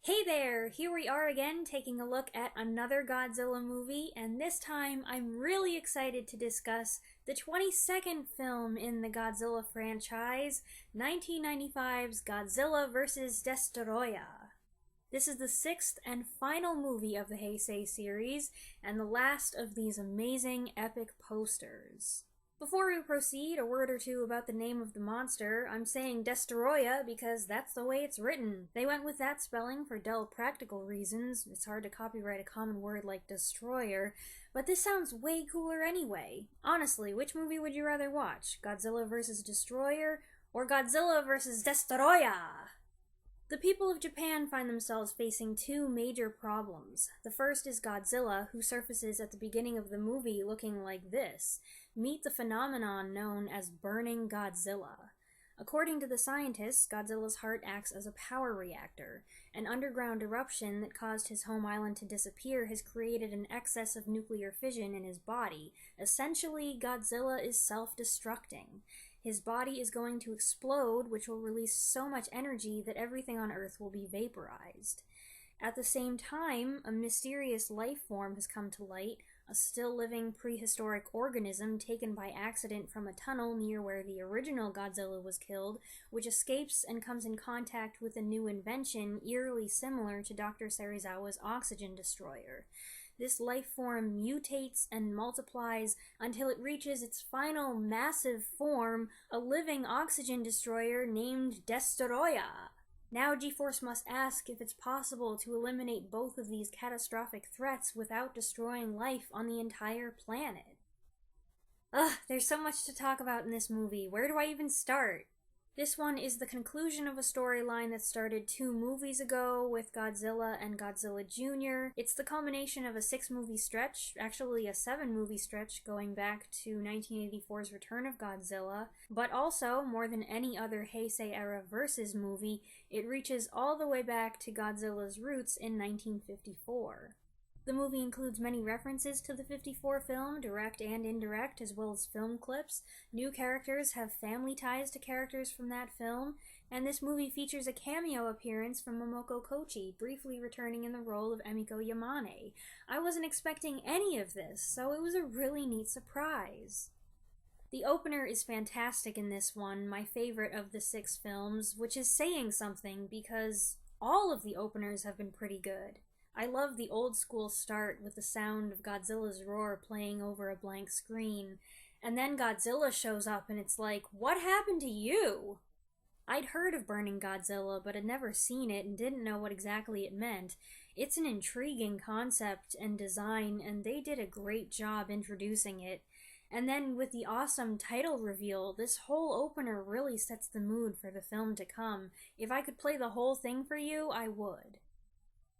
Hey there! Here we are again taking a look at another Godzilla movie, and this time I'm really excited to discuss the 22nd film in the Godzilla franchise, 1995's Godzilla vs. Destoroyah. This is the sixth and final movie of the Heisei series, and the last of these amazing epic posters. Before we proceed, a word or two about the name of the monster. I'm saying Destoroyah because that's the way it's written. They went with that spelling for dull practical reasons. It's hard to copyright a common word like destroyer, but this sounds way cooler anyway. Honestly, which movie would you rather watch? Godzilla vs. Destroyer or Godzilla vs. Destoroyah? The people of Japan find themselves facing two major problems. The first is Godzilla, who surfaces at the beginning of the movie looking like this. Meet the phenomenon known as burning Godzilla. According to the scientists, Godzilla's heart acts as a power reactor. An underground eruption that caused his home island to disappear has created an excess of nuclear fission in his body. Essentially, Godzilla is self-destructing. His body is going to explode, which will release so much energy that everything on Earth will be vaporized. At the same time, a mysterious life form has come to light, a still-living prehistoric organism taken by accident from a tunnel near where the original Godzilla was killed, which escapes and comes in contact with a new invention eerily similar to Dr. Serizawa's oxygen destroyer. This life form mutates and multiplies until it reaches its final massive form, a living oxygen destroyer named Destoroyah. Now GeForce must ask if it's possible to eliminate both of these catastrophic threats without destroying life on the entire planet. There's so much to talk about in this movie. Where do I even start? This one is the conclusion of a storyline that started 2 movies ago with Godzilla and Godzilla Jr. It's the culmination of a 6-movie stretch, actually a 7-movie stretch going back to 1984's Return of Godzilla, but also, more than any other Heisei-era Versus movie, it reaches all the way back to Godzilla's roots in 1954. The movie includes many references to the '54 film, direct and indirect, as well as film clips. New characters have family ties to characters from that film, and this movie features a cameo appearance from Momoko Kochi, briefly returning in the role of Emiko Yamane. I wasn't expecting any of this, so it was a really neat surprise. The opener is fantastic in this one, my favorite of the 6 films, which is saying something because all of the openers have been pretty good. I love the old school start with the sound of Godzilla's roar playing over a blank screen, and then Godzilla shows up and it's like, what happened to you? I'd heard of Burning Godzilla, but had never seen it and didn't know what exactly it meant. It's an intriguing concept and design, and they did a great job introducing it. And then with the awesome title reveal, this whole opener really sets the mood for the film to come. If I could play the whole thing for you, I would.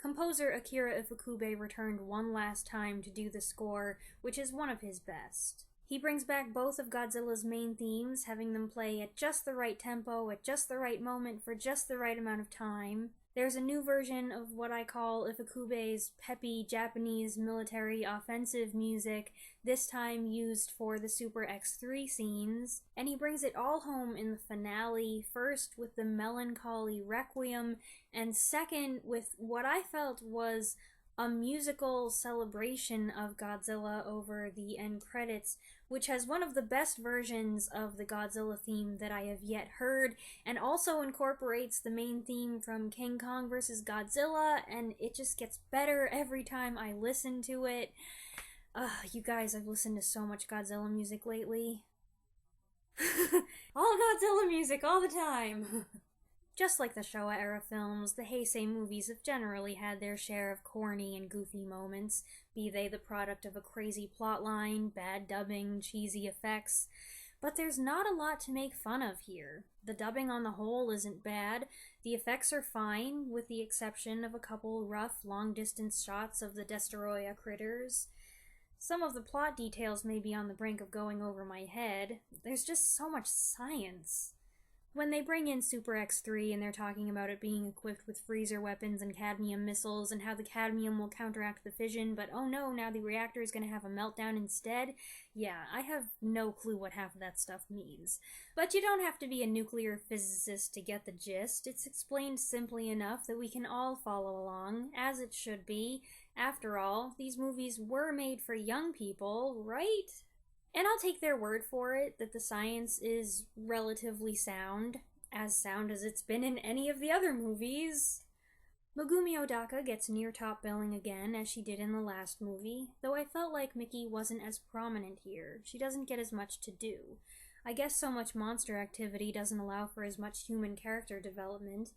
Composer Akira Ifukube returned one last time to do the score, which is one of his best. He brings back both of Godzilla's main themes, having them play at just the right tempo, at just the right moment, for just the right amount of time. There's a new version of what I call Ifukube's peppy Japanese military offensive music, this time used for the Super X3 scenes, and he brings it all home in the finale, first with the melancholy Requiem, and second with what I felt was a musical celebration of Godzilla over the end credits, which has one of the best versions of the Godzilla theme that I have yet heard, and also incorporates the main theme from King Kong vs. Godzilla, and it just gets better every time I listen to it. You guys, I've listened to so much Godzilla music lately. All Godzilla music all the time! Just like the Showa-era films, the Heisei movies have generally had their share of corny and goofy moments, be they the product of a crazy plotline, bad dubbing, cheesy effects. But there's not a lot to make fun of here. The dubbing on the whole isn't bad, the effects are fine, with the exception of a couple rough, long-distance shots of the Destoroyah critters. Some of the plot details may be on the brink of going over my head. There's just so much science. When they bring in Super X3 and they're talking about it being equipped with freezer weapons and cadmium missiles and how the cadmium will counteract the fission, but oh no, now the reactor is going to have a meltdown instead, yeah, I have no clue what half of that stuff means. But you don't have to be a nuclear physicist to get the gist. It's explained simply enough that we can all follow along, as it should be. After all, these movies were made for young people, right? And I'll take their word for it that the science is relatively sound as it's been in any of the other movies. Megumi Odaka gets near top billing again, as she did in the last movie, though I felt like Miki wasn't as prominent here. She doesn't get as much to do. I guess so much monster activity doesn't allow for as much human character development.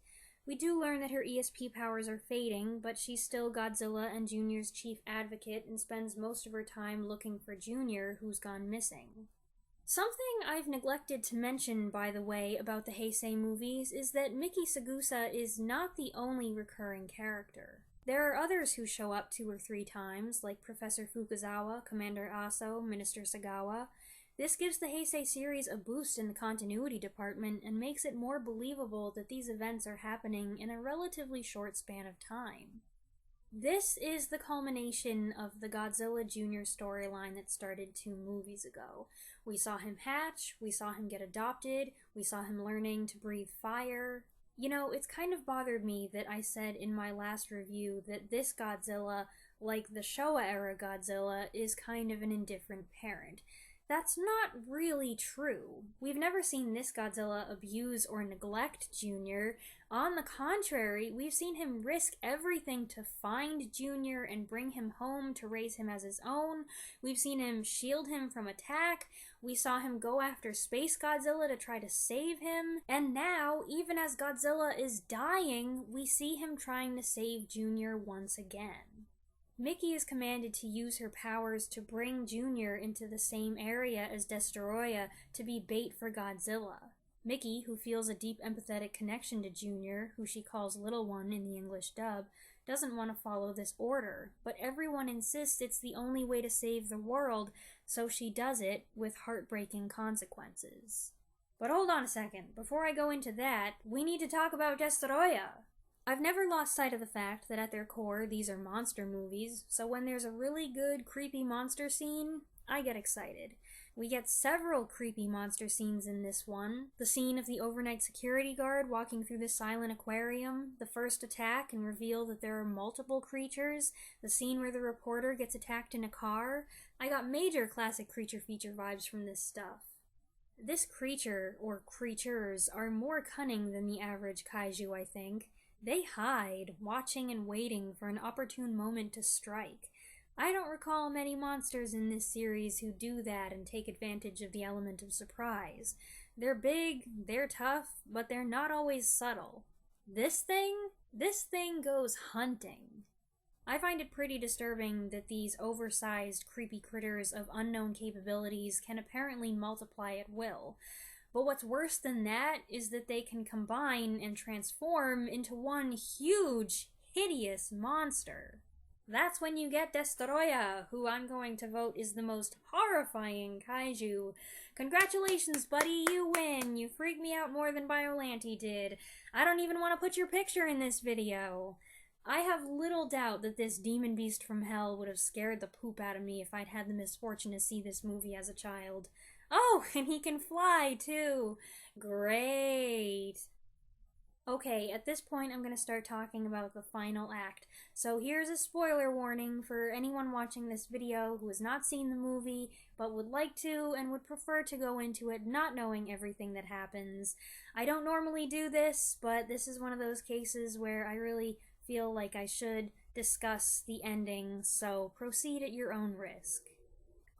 We do learn that her ESP powers are fading, but she's still Godzilla and Junior's chief advocate and spends most of her time looking for Junior, who's gone missing. Something I've neglected to mention, by the way, about the Heisei movies is that Miki Sagusa is not the only recurring character. There are others who show up 2 or 3 times, like Professor Fukuzawa, Commander Aso, Minister Sagawa. This gives the Heisei series a boost in the continuity department and makes it more believable that these events are happening in a relatively short span of time. This is the culmination of the Godzilla Jr. storyline that started 2 movies ago. We saw him hatch, we saw him get adopted, we saw him learning to breathe fire. You know, it's kind of bothered me that I said in my last review that this Godzilla, like the Showa-era Godzilla, is kind of an indifferent parent. That's not really true. We've never seen this Godzilla abuse or neglect Junior. On the contrary, we've seen him risk everything to find Junior and bring him home to raise him as his own. We've seen him shield him from attack. We saw him go after Space Godzilla to try to save him. And now, even as Godzilla is dying, we see him trying to save Junior once again. Miki is commanded to use her powers to bring Junior into the same area as Destoroyah to be bait for Godzilla. Miki, who feels a deep empathetic connection to Junior, who she calls Little One in the English dub, doesn't want to follow this order, but everyone insists it's the only way to save the world, so she does it with heartbreaking consequences. But hold on a second, before I go into that, we need to talk about Destoroyah. I've never lost sight of the fact that at their core, these are monster movies, so when there's a really good, creepy monster scene, I get excited. We get several creepy monster scenes in this one. The scene of the overnight security guard walking through the silent aquarium, the first attack and reveal that there are multiple creatures, the scene where the reporter gets attacked in a car. I got major classic creature feature vibes from this stuff. This creature, or creatures, are more cunning than the average kaiju, I think. They hide, watching and waiting for an opportune moment to strike. I don't recall many monsters in this series who do that and take advantage of the element of surprise. They're big, they're tough, but they're not always subtle. This thing goes hunting. I find it pretty disturbing that these oversized, creepy critters of unknown capabilities can apparently multiply at will. But what's worse than that is that they can combine and transform into one huge, hideous monster. That's when you get Destoroyah, who I'm going to vote is the most horrifying kaiju. Congratulations, buddy, you win! You freaked me out more than Biollante did. I don't even want to put your picture in this video. I have little doubt that this demon beast from hell would have scared the poop out of me if I'd had the misfortune to see this movie as a child. Oh, and he can fly, too! Great! Okay, at this point I'm going to start talking about the final act. So here's a spoiler warning for anyone watching this video who has not seen the movie, but would like to and would prefer to go into it not knowing everything that happens. I don't normally do this, but this is one of those cases where I really feel like I should discuss the ending, so proceed at your own risk.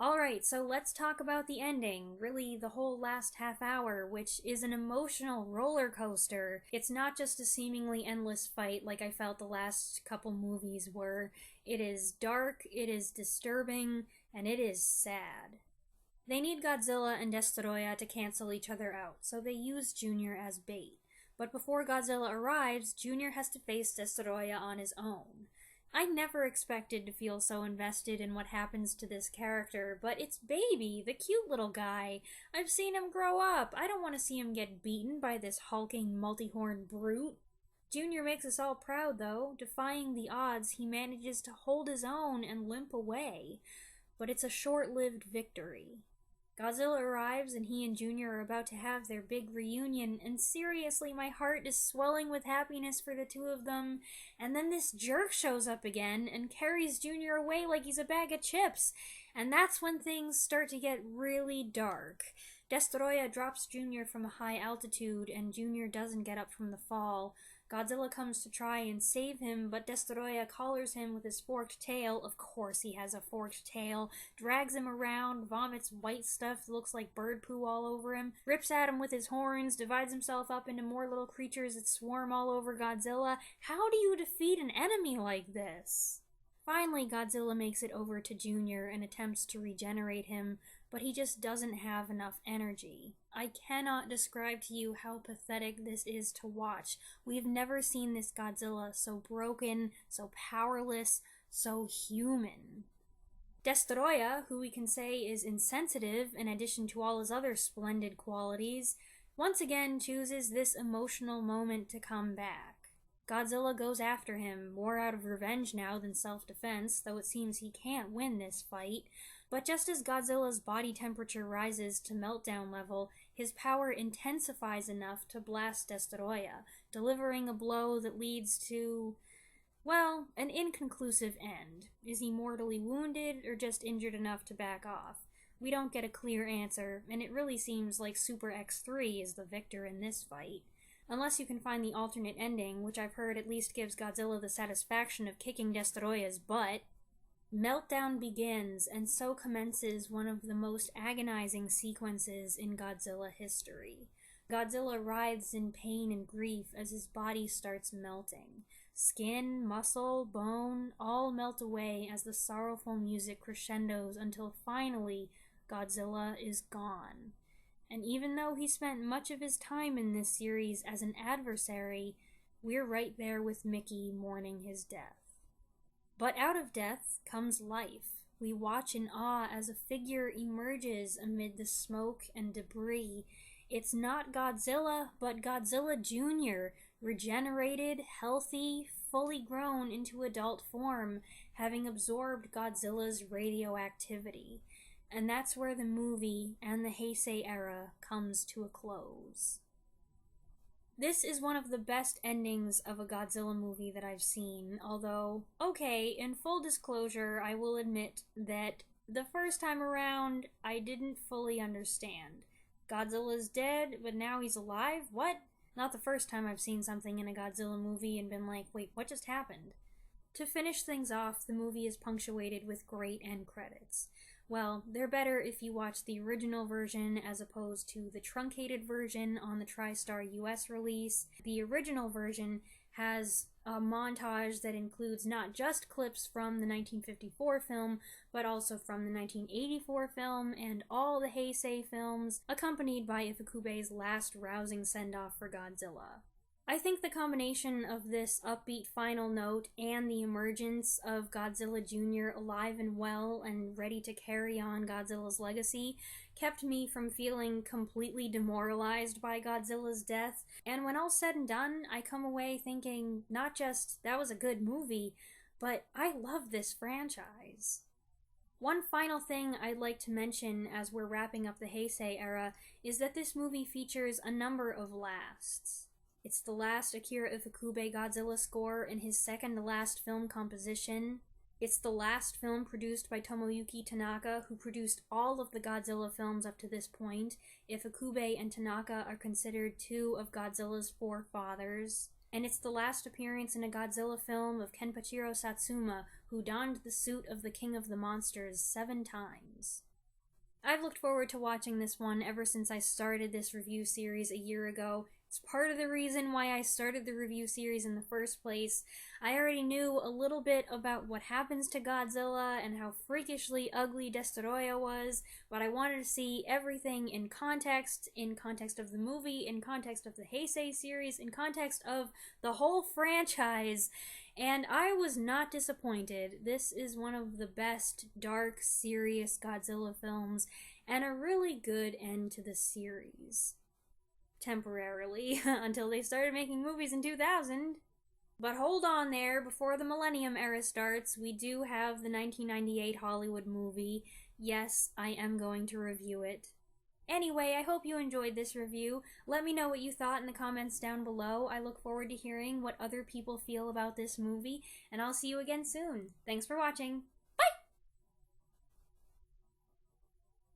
Alright, so let's talk about the ending, really the whole last half hour, which is an emotional roller coaster. It's not just a seemingly endless fight like I felt the last couple movies were. It is dark, it is disturbing, and it is sad. They need Godzilla and Destoroyah to cancel each other out, so they use Junior as bait. But before Godzilla arrives, Junior has to face Destoroyah on his own. I never expected to feel so invested in what happens to this character, but it's Baby, the cute little guy. I've seen him grow up. I don't want to see him get beaten by this hulking, multi-horned brute. Junior makes us all proud, though. Defying the odds, he manages to hold his own and limp away. But it's a short-lived victory. Godzilla arrives and he and Junior are about to have their big reunion, and seriously, my heart is swelling with happiness for the two of them. And then this jerk shows up again and carries Junior away like he's a bag of chips. And that's when things start to get really dark. Destoroyah drops Junior from a high altitude, and Junior doesn't get up from the fall. Godzilla comes to try and save him, but Destoroyah collars him with his forked tail. Of course he has a forked tail. Drags him around, vomits white stuff that looks like bird poo all over him, rips at him with his horns, divides himself up into more little creatures that swarm all over Godzilla. How do you defeat an enemy like this? Finally, Godzilla makes it over to Junior and attempts to regenerate him, but he just doesn't have enough energy. I cannot describe to you how pathetic this is to watch. We've never seen this Godzilla so broken, so powerless, so human. Destoroyah, who we can say is insensitive in addition to all his other splendid qualities, once again chooses this emotional moment to come back. Godzilla goes after him, more out of revenge now than self-defense, though it seems he can't win this fight. But just as Godzilla's body temperature rises to meltdown level, his power intensifies enough to blast Destoroyah, delivering a blow that leads to, well, an inconclusive end. Is he mortally wounded, or just injured enough to back off? We don't get a clear answer, and it really seems like Super X3 is the victor in this fight. Unless you can find the alternate ending, which I've heard at least gives Godzilla the satisfaction of kicking Destoroyah's butt. Meltdown begins, and so commences one of the most agonizing sequences in Godzilla history. Godzilla writhes in pain and grief as his body starts melting. Skin, muscle, bone, all melt away as the sorrowful music crescendos until finally Godzilla is gone. And even though he spent much of his time in this series as an adversary, we're right there with Mickey mourning his death. But out of death comes life. We watch in awe as a figure emerges amid the smoke and debris. It's not Godzilla, but Godzilla Jr., regenerated, healthy, fully grown into adult form, having absorbed Godzilla's radioactivity. And that's where the movie and the Heisei era comes to a close. This is one of the best endings of a Godzilla movie that I've seen, although, okay, in full disclosure, I will admit that the first time around, I didn't fully understand. Godzilla's dead, but now he's alive? What? Not the first time I've seen something in a Godzilla movie and been like, wait, what just happened? To finish things off, the movie is punctuated with great end credits. Well, they're better if you watch the original version as opposed to the truncated version on the TriStar US release. The original version has a montage that includes not just clips from the 1954 film, but also from the 1984 film and all the Heisei films, accompanied by Ifukube's last rousing send-off for Godzilla. I think the combination of this upbeat final note and the emergence of Godzilla Jr. alive and well and ready to carry on Godzilla's legacy kept me from feeling completely demoralized by Godzilla's death, and when all's said and done, I come away thinking not just that was a good movie, but I love this franchise. One final thing I'd like to mention as we're wrapping up the Heisei era is that this movie features a number of lasts. It's the last Akira Ifukube Godzilla score and his second to last film composition. It's the last film produced by Tomoyuki Tanaka, who produced all of the Godzilla films up to this point. Ifukube and Tanaka are considered two of Godzilla's four fathers. And it's the last appearance in a Godzilla film of Kenpachiro Satsuma, who donned the suit of the King of the Monsters 7 times. I've looked forward to watching this one ever since I started this review series a year ago. It's part of the reason why I started the review series in the first place. I already knew a little bit about what happens to Godzilla and how freakishly ugly Destoroyah was, but I wanted to see everything in context of the movie, in context of the Heisei series, in context of the whole franchise. and I was not disappointed. This is one of the best, dark, serious Godzilla films, and a really good end to the series. Temporarily, until they started making movies in 2000. But hold on there, before the Millennium era starts, we do have the 1998 Hollywood movie. Yes, I am going to review it. Anyway, I hope you enjoyed this review. Let me know what you thought in the comments down below. I look forward to hearing what other people feel about this movie, and I'll see you again soon. Thanks for watching!